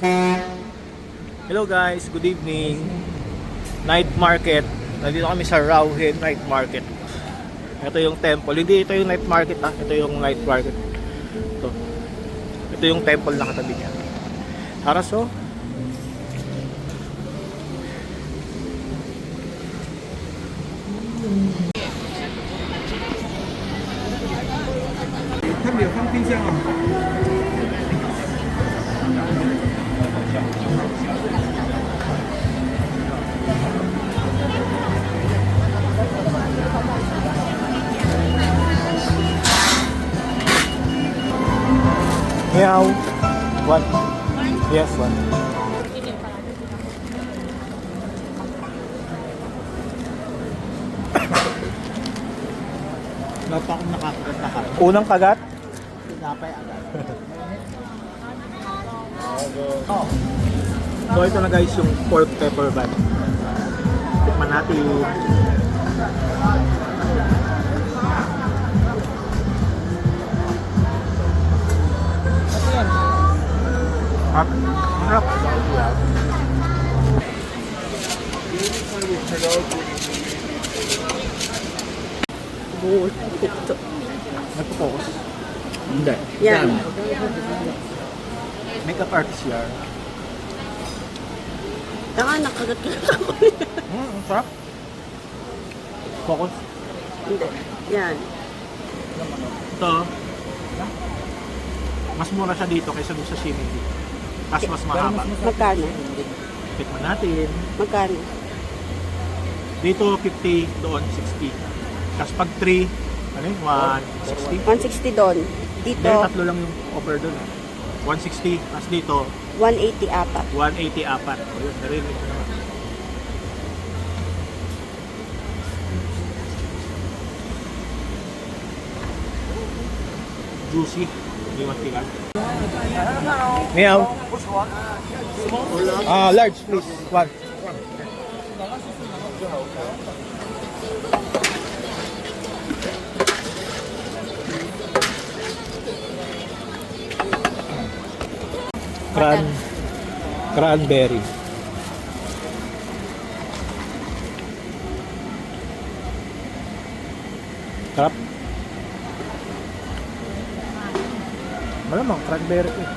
Hello guys, good evening. Night market. Nandito kami sa Rowhead Night Market. Ito yung temple. Hindi ito yung night market ha. Ito yung night market. Ito yung temple na katabi niya. Haras oh. Meow. One. Yes, one. Wala pa akong nakakagat na kagat. Unang kagat. Tinapay agad. So ito na guys yung pork pepper bun. Tikman natin. Hap. Harap. Nagpo-focus. Hindi. Yan. Makeup artist yan. Tanga, nakagat ka lang ako. Ang sarap. Focus. Hindi. Yan. Ito. Mas mura siya dito kaysa doon sa Shimmy. Tapos mas mahaba. Magkano? Tikman natin. Magkano? Dito 50, doon 60. Tapos pag 3, ano yun? 160. 160 doon. Dito, Dahil tatlo lang yung offer doon. 160. Tapos dito, 180 apat. 180 apat. O yun, narinig ko naman. Juicy. Hindi matigas. Meow. Large please. One. Cranberry. Sarap. Malamang cranberry eh.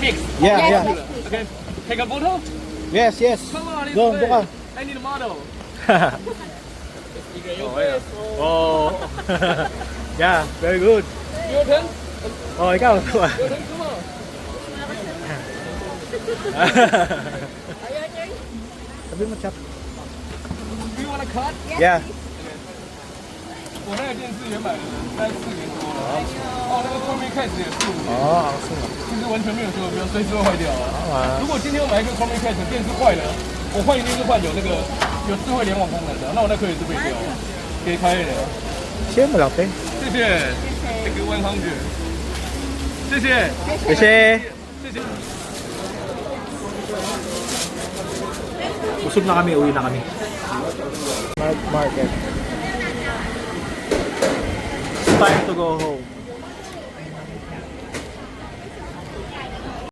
Mix. Yeah. Okay. Take a photo. Yes. Come on, it's Doon ka. I need a model. Oh. Yeah, very good. Your turn. Oh, ikaw. Your turn. Come on. Sabi mo, chap. Do you want to cut? Yeah. 我那个电视也买了3、4年多了。哦，那个桌面开始也是5年，哦，是吗？其实完全没有说不要随时会坏掉啊。好啊如果今天我买一个桌面开始电视坏了，我换一定是换有那个有智慧联网功能的，那我那可以是被掉，可以开的。先mo lang, te. 谢谢。Thank you 100。谢谢。谢谢。谢谢。 Busog na kami, uwi na kami. Night market. It's time to go home.